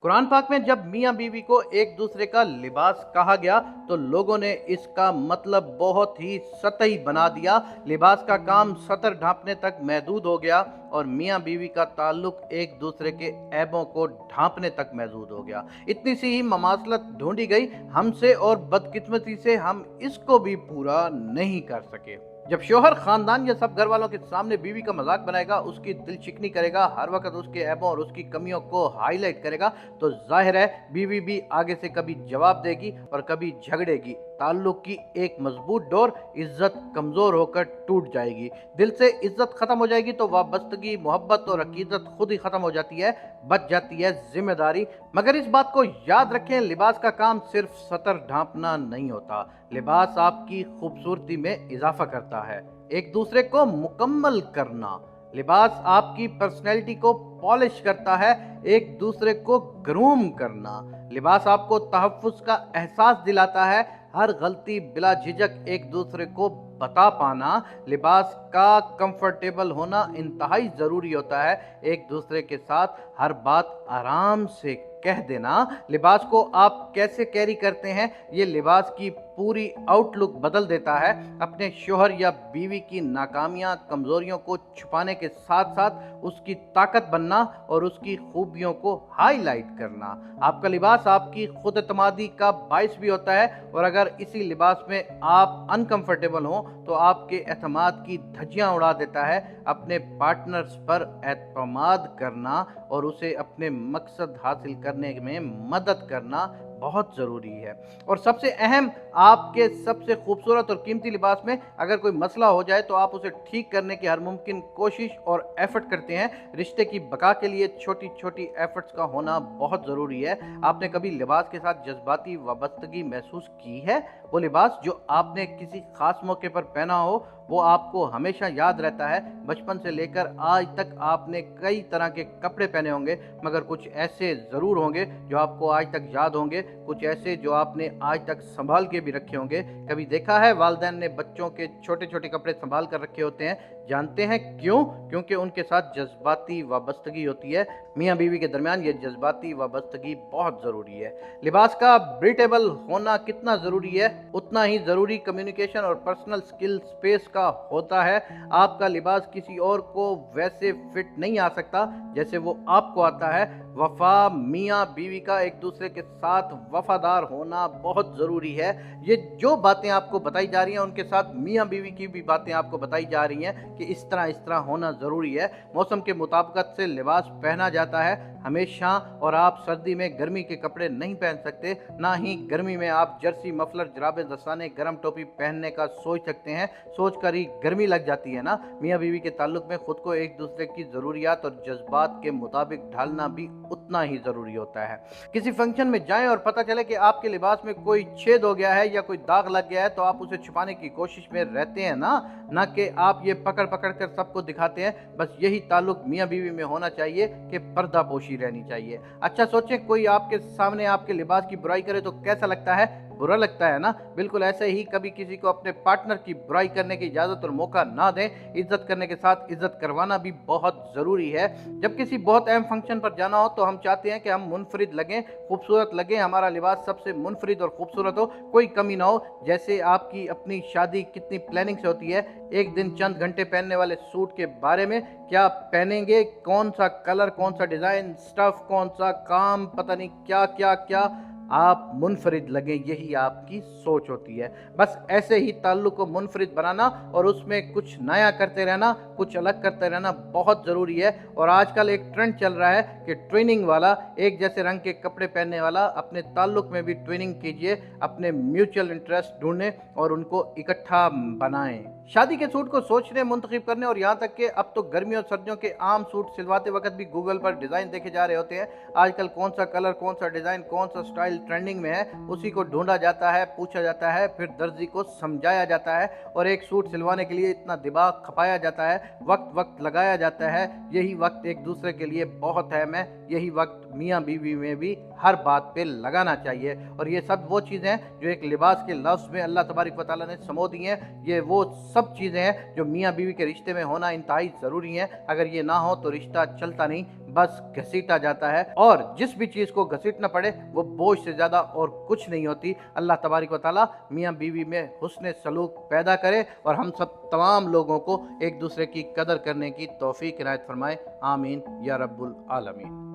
कुरान पाक में जब मियाँ बीवी को एक दूसरे का लिबास कहा गया तो लोगों ने इसका मतलब बहुत ही सतही बना दिया। लिबास का काम सतर ढांपने तक महदूद हो गया और मियाँ बीवी का ताल्लुक एक दूसरे के ऐबों को ढांपने तक महदूद हो गया। इतनी सी ही ममासलत ढूंढी गई हमसे और बदकिस्मती से हम इसको भी पूरा नहीं कर सके। जब शोहर खानदान या सब घर वालों के सामने बीवी का मजाक बनाएगा, उसकी दिल चिकनी करेगा, हर वक्त उसके ऐबों और उसकी कमियों को हाईलाइट करेगा, तो जाहिर है बीवी भी आगे से कभी जवाब देगी और कभी झगड़ेगी। ताल्लुक की एक मजबूत डोर इज्जत कमजोर होकर टूट जाएगी। दिल से इज्जत खत्म हो जाएगी तो वाबस्तगी, मोहब्बत और अकीदत खुद ही खत्म हो जाती है, बच जाती है जिम्मेदारी। मगर इस बात को याद रखें, लिबास का काम सिर्फ सतर ढांपना नहीं होता। लिबास आपकी खूबसूरती में इजाफा करता है, एक दूसरे को मुकम्मल करना। लिबास आपकी पर्सनैलिटी को पॉलिश करता है, एक दूसरे को ग्रूम करना। लिबास आपको तहफ्फुज़ का एहसास दिलाता है, हर गलती बिला झिझक एक दूसरे को बता पाना। लिबास का कंफर्टेबल होना इंतहाई ज़रूरी होता है, एक दूसरे के साथ हर बात आराम से कह देना। लिबास को आप कैसे कैरी करते हैं, ये लिबास की पूरी आउटलुक बदल देता है। अपने शोहर या बीवी की नाकामियां, कमजोरियों को छुपाने के साथ साथ उसकी ताकत बनना और उसकी खूबियों को हाईलाइट करना। आपका लिबास आपकी खुद एतमादी का बाइस भी होता है, और अगर इसी लिबास में आप अनकंफर्टेबल हो तो आपके एतमाद की धज्जियां उड़ा देता है। अपने पार्टनर्स पर एतमाद करना और उसे अपने मकसद हासिल करने में मदद करना बहुत ज़रूरी है। और सबसे अहम, आपके सबसे खूबसूरत और कीमती लिबास में अगर कोई मसला हो जाए तो आप उसे ठीक करने की हर मुमकिन कोशिश और एफर्ट करते हैं। रिश्ते की बका के लिए छोटी छोटी एफर्ट्स का होना बहुत ज़रूरी है। आपने कभी लिबास के साथ जज्बाती वाबस्तगी महसूस की है? वो लिबास जो आपने किसी खास मौके पर पहना हो, वो आपको हमेशा याद रहता है। बचपन से लेकर आज तक आपने कई तरह के कपड़े पहने होंगे, मगर कुछ ऐसे ज़रूर होंगे जो आपको आज तक याद होंगे, कुछ ऐसे जो आपने आज तक संभाल के भी रखे होंगे। कभी देखा है वालिदैन ने बच्चों के छोटे छोटे कपड़े संभाल कर रखे होते हैं? जानते हैं क्यों? क्योंकि उनके साथ जज्बाती वाबस्तगी होती है। मियाँ बीवी के दरमियान ये जज्बाती वाबस्तगी बहुत ज़रूरी है। लिबास का ब्रीटेबल होना कितना ज़रूरी है, उतना ही ज़रूरी कम्युनिकेशन और पर्सनल स्किल स्पेस का होता है। आपका लिबास किसी और को वैसे फिट नहीं आ सकता जैसे वो आपको आता है। वफा, मियाँ बीवी का एक दूसरे के साथ वफादार होना बहुत ज़रूरी है। ये जो बातें आपको बताई जा रही हैं, उनके साथ मियाँ बीवी की भी बातें आपको बताई जा रही हैं कि इस तरह होना ज़रूरी है। मौसम के मुताबिकत से लिबास पहना जाता है हमेशा, और आप सर्दी में गर्मी के कपड़े नहीं पहन सकते, ना ही गर्मी में आप जर्सी, मफलर, जराबे, दस्ताने, गर्म टोपी पहनने का सोच सकते हैं। सोच कर ही गर्मी लग जाती है ना। मियाँ बीवी के ताल्लुक में खुद को एक दूसरे की ज़रूरियात और जज्बात के मुताबिक ढालना भी उतना ही ज़रूरी होता है। किसी फंक्शन में जाएं और पता चले कि आपके लिबास में कोई छेद हो गया है या कोई दाग लग गया है, तो आप उसे छुपाने की कोशिश में रहते हैं ना कि आप ये पकड़ पकड़ कर सबको दिखाते हैं। बस यही ताल्लुक मियाँ बीवी में होना चाहिए कि पर्दापोशी रहनी चाहिए। अच्छा सोचें, कोई आपके सामने आपके लिबास की बुराई करे तो कैसा लगता है? बुरा लगता है ना। बिल्कुल ऐसे ही कभी किसी को अपने पार्टनर की बुराई करने की इजाज़त और मौका ना दें। इज्जत करने के साथ इज्जत करवाना भी बहुत ज़रूरी है। जब किसी बहुत अहम फंक्शन पर जाना हो तो हम चाहते हैं कि हम मुनफरिद लगें, खूबसूरत लगें, हमारा लिबास सबसे मुनफरिद और खूबसूरत हो, कोई कमी ना हो। जैसे आपकी अपनी शादी कितनी प्लानिंग से होती है। एक दिन चंद घंटे पहनने वाले सूट के बारे में, क्या पहनेंगे, कौन सा कलर, कौन सा डिज़ाइन, स्टफ़ कौन सा, काम पता नहीं क्या क्या क्या, आप मुनफरिद लगें, यही आपकी सोच होती है। बस ऐसे ही ताल्लुक को मुनफरिद बनाना और उसमें कुछ नया करते रहना, कुछ अलग करते रहना बहुत ज़रूरी है। और आजकल एक ट्रेंड चल रहा है कि ट्विनिंग वाला, एक जैसे रंग के कपड़े पहनने वाला। अपने ताल्लुक में भी ट्विनिंग कीजिए, अपने म्यूचुअल इंटरेस्ट ढूंढें और उनको इकट्ठा बनाएं। शादी के सूट को सोचने, मुंतखब करने और यहाँ तक कि अब तो गर्मियों और सर्दियों के आम सूट सिलवाते वक्त भी गूगल पर डिज़ाइन देखे जा रहे होते हैं। आजकल कौन सा कलर, कौन सा डिज़ाइन, कौन सा स्टाइल ट्रेंडिंग में है, उसी को ढूंढा जाता है, पूछा जाता है, फिर दर्जी को समझाया जाता है और एक सूट सिलवाने के लिए इतना दिमाग खपाया जाता है, वक्त लगाया जाता है। यही वक्त एक दूसरे के लिए बहुत अहम है। यही वक्त मियाँ बीवी में भी हर बात पे लगाना चाहिए। और ये सब वो चीज़ें हैं जो एक लिबास के लफ्ज़ में अल्लाह तबारक व तआला ने समो दी हैं। ये वो सब चीज़ें हैं जो मियाँ बीवी के रिश्ते में होना इंतहाई ज़रूरी हैं। अगर ये ना हो तो रिश्ता चलता नहीं। बस घसीटा जाता है, और जिस भी चीज़ को घसीटना पड़े वो बोझ से ज़्यादा और कुछ नहीं होती। अल्लाह तबारक व तआला मियाँ बीवी में हुस्न सलूक पैदा करे और हम सब तमाम लोगों को एक दूसरे की कदर करने की तौफीक इनायत फरमाए। आमीन या रब्बुल आलमीन।